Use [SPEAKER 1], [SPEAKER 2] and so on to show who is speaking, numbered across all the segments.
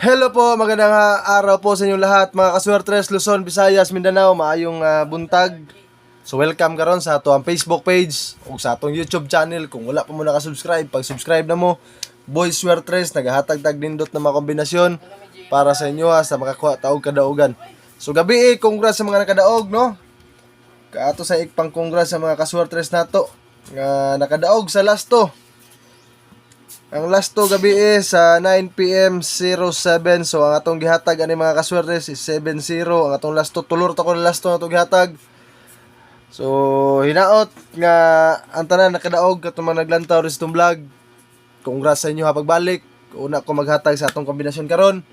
[SPEAKER 1] Hello po, magandang araw po sa inyong lahat mga kaswertres, Luzon, Visayas, Mindanao, maayong buntag. So welcome karon sa ato ang Facebook page o sa atong YouTube channel. Kung wala pa mo nakasubscribe, pag-subscribe na mo. Boys Swertres, nagahatag-tag nindot na mga kombinasyon para sa inyo sa makakuha taog kadaugan. So gabi congrats sa mga nakadaog, no? Kaato sa ikpang congrats sa mga kaswertres nato nga nakadaog sa last to. Ang last to gabi sa 9 PM 07. So ang atong gihatag ani mga kaswertes is 70. Ang atong last to tulor to ko last to atong gihatag. So hinaot nga ang tanan nakadaog katong mga naglantaw ris tong vlog. Congrats sa inyo ha pagbalik. Una ko maghatag sa atong kombinasyon karon.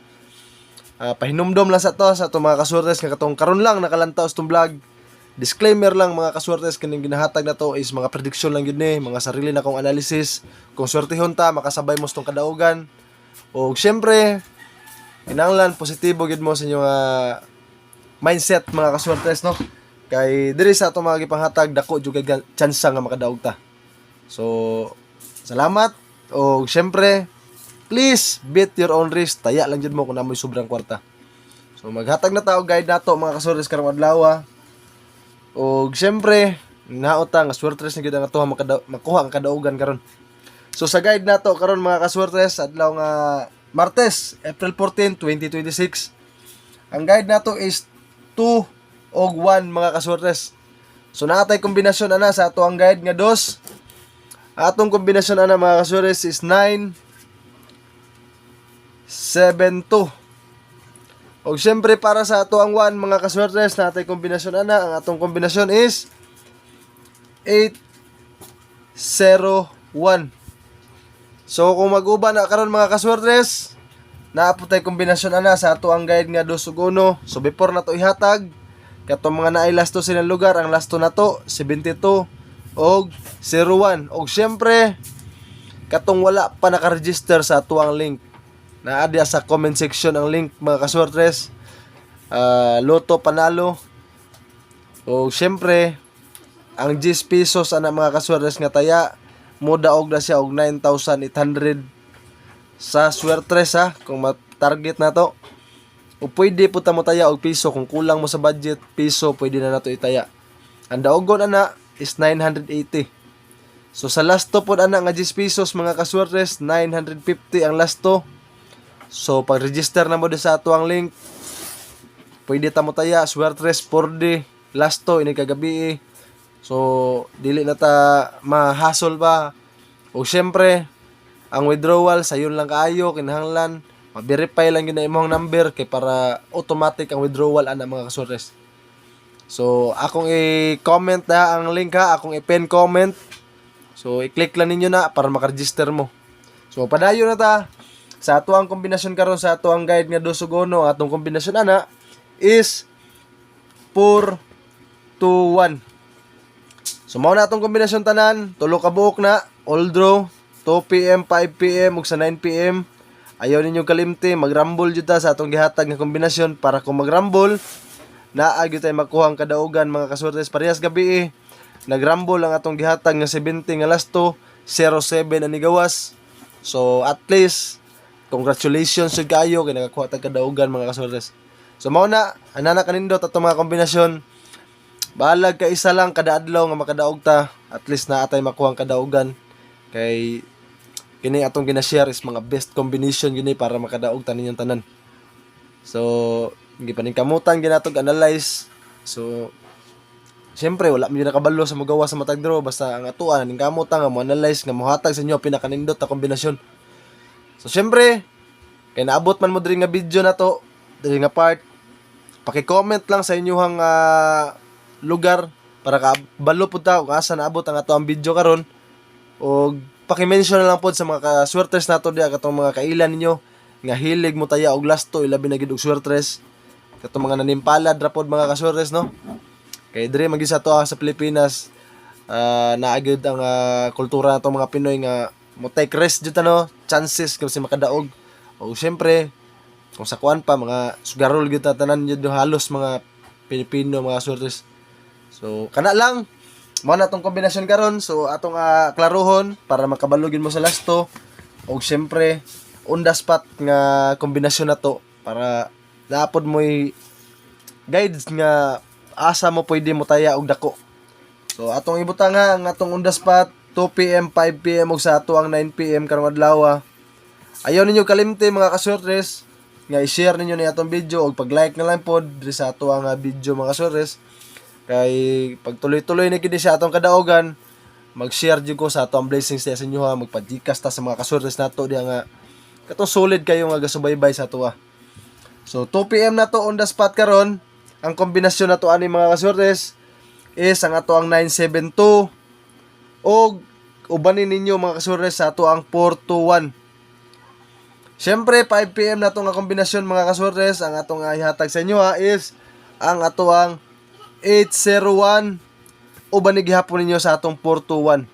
[SPEAKER 1] Pahinumdom lang sa atong mga kaswertes nga katong karon lang nakalantaw sa tong vlog. Disclaimer lang mga kaswertes, kining ginahatag na to is mga prediction lang yun mga sarili na kong analysis. Kung swertehon ta, makasabay mo sa tong kadaugan. O syempre, kinahanglan positibo gid mo sa inyong mindset mga kaswertes, no? Kay diri sa ato mga gipanghatag dako jud kay chance nga makadaog ta. So, salamat. O syempre, please beat your own risk. Taya lang jud mo kung namoy sobrang kwarta. So maghatag na ta og guide nato mga kaswertes karong adlaw. O siyempre, naotang swertres na gid ang atoha makuha ang kadaugan karon. So sa guide nato karon mga kaswertres adlaw nga Martes, April 14, 2026. Ang guide nato is 2 og 1 mga kaswertres. So naatay kombinasyon ana sa ato ang guide nga 2. Atong kombinasyon ana mga kaswertres is 9 7 2. O siyempre para sa ato ang 1 mga kaswertres natay kombinasyon ana, ang atong kombinasyon is 801. So kung mag-uban na karon mga kaswertres, naapot tay kombinasyon ana sa ato ang guide nga 2 ug 1. So before nato ihatag katong mga naay lasto silang lugar, ang lasto nato 72 og 01. Og siyempre katong wala pa naka-register sa ato ang link, naadya sa comment section ang link mga kaswertres. Loto panalo. O syempre ang 10 pesos ana mga kaswertres nga taya modaog na siya og 9,800 sa swertres kung ma-target na to. O pwede po ta mo taya og piso kung kulang mo sa budget, piso pwede na nato itaya. Ang daogon ana is 980. So sa lasto pod ana nga 10 pesos mga kaswertres, 950 ang lasto. So pag-register na mo sa ato ang link, pwede ta mo taya swertres 4D lasto ini kagabi. So dili na ta ma-hassle ba. O syempre ang withdrawal sayon lang kaayo, kinahanglan ma-verify lang gyud na imong number kay para automatic ang withdrawal ana mga kaswertres. So akong i-comment na ang link akong i-pin comment. So i-click lang ninyo na para maka-register mo. So padayon na ta sa ato ang kombinasyon karon sa ato ang guide nga 2 ug 1. Ang atong kombinasyon ana is 4-2-1. So mao na atong kombinasyon tanan, tulo ka buok na, all draw, 2 PM, 5 PM ug sa 9 PM. Ayaw ninyo kalimti, mag-rumble jud ta sa atong gihatag nga kombinasyon para kung mag-rumble naa gyud tay makuha ang kadaugan mga kaswertes. Parehas gabi nag-rumble ang atong gihatag nga 70 nga lasto, 07 ani gawas. So at least congratulations jud kayo kay nakakuha tag kadaugan mga kaswertes. So mao na anana kanindot ato mga kombinasyon. Balag ka isa lang kada adlaw nga makadaog ta, at least naatay makuha ang kadaugan. Kay kini atong gina-share is mga best combination gini para makadaog ta ninyong tanan. So gipaningkamutan ginatog analyze. So siyempre wala mi nakabalo sa magawa sa matag draw, basta ang atuan ning kamutan nga mo analyze nga mohatag sa inyo pinakanindot ta kombinasyon. So syempre kay naabot man mo diri nga video na to, diri nga part, paki-comment lang sa inyohang lugar para kabalo pud ta kung asa naabot ang ato ang video karon. Og paki-mention na lang pod sa mga kaswertres nato diha katong mga kailan ninyo nga hilig mo taya og lasto ilabi na gid og swertres. Katong mga nanimpalad ra pod mga kaswertres, no? Kay diri man gyud sa to sa Pilipinas naagid ang kultura nato mga Pinoy nga mo take risk jud no, chances kasi makadaog. O syempre kung sa kuan pa mga sugarol gyud tanan jud halos mga Pilipino mga swertres. So kana lang mao na tong kombinasyon karon. So atong klaruhon para makabalugin mo sa lasto. Og syempre on the spot nga kombinasyon na to para naapod mo'y guides nga asa mo pwede mo taya og dako. So atong ibutang nga ang atong on the spot 2 PM, 5 PM ug sa ato ang 9 PM karong adlaw. Ayaw ninyo kalimti mga kasortres nga i-share ninyo ni atong video ug pag-like na lang pod diri sa ato ang video mga kasortres. Kay pagtuloy-tuloy na gid sa atong kadaogan, mag-share jud ko sa atong blessings sa inyo ha, magpa-Gcash ta sa mga kasortres nato diha nga katong solid kayo nga gasubaybay sa ato. So 2 PM na to on the spot karon. Ang kombinasyon na to ani mga kasortes is ang ato ang 972 o ubanin ninyo mga kasortes sa ato ang 421. Siyempre 5 PM na to nga kombinasyon mga kasortes. Ang atong ihatag sa inyo is ang ato ang 801 ubanin gihapon ninyo sa atong 421.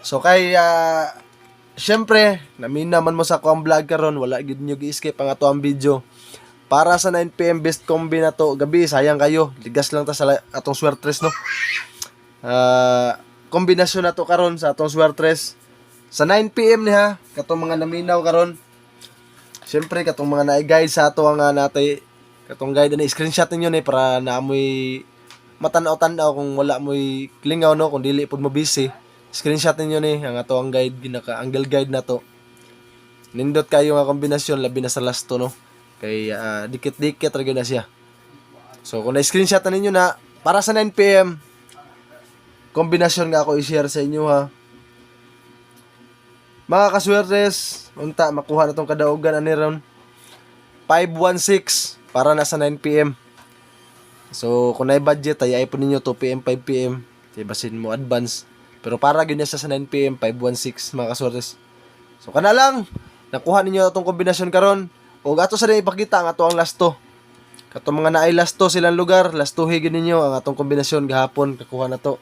[SPEAKER 1] So kay siyempre namina man mo sa ko ang vlog karon, wala gid niyo gi-skip ang ato ang video. Para sa 9 PM best combi na to, gabi sayang kayo. Ligas lang ta sa atong swertres no. Kombinasyon na to karon sa atong swertres. Sa 9 PM ni ha, katong mga naminaw karon. Siyempre katong mga na-guide sa ato nga natay katong guide na screenshot ninyo ni para naamoy matanaw-tanaw kung wala mo'y klingaw no, kung dili pud mo busy. Screenshot ninyo ni ang ato ang guide, ginaka-angle guide na to. Nindot kayo nga kombinasyon labi na sa last to no. Kay dikit-dikit ra na siya. So kung na-screenshot na ninyo na para sa 9 PM kombinasyon nga ako i-share sa inyo ha. Mga kaswertes, unta makuha na tong kadaogan ani ron 516 para na sa 9 PM. So kung na budget ay po ninyo 2 PM 5 PM, basin mo advance. Pero para gyud sa 9 PM 516 mga kaswertes. So kana lang nakuha ninyo atong kombinasyon karon. O ato sa ipakita ang ato ang lasto. Katong mga naay lasto silang lugar, lastuhi gyud ninyo ang atong kombinasyon gahapon kakuha na to.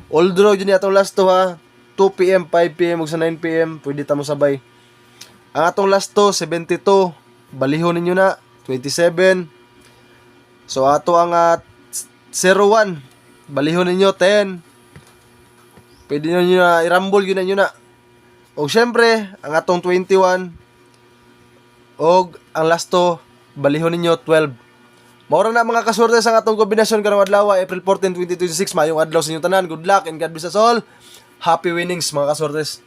[SPEAKER 1] All draw gyud ni atong lasto ha. 2 PM, 5 PM ug sa 9 PM pwede ta mo sabay. Ang atong lasto 72, balihon ninyo na 27. So ato ang 01, balihon ninyo 10. Pwede ninyo na i-rumble gyud ninyo na. O syempre, ang atong 21 og ang lasto balihon ninyo 12. Maura na mga kasortes ang atong kombinasyon karong adlaw April 14, 2026. Mayong adlaw sa inyong tanan. Good luck and God bless us all. Happy winnings mga kasortes.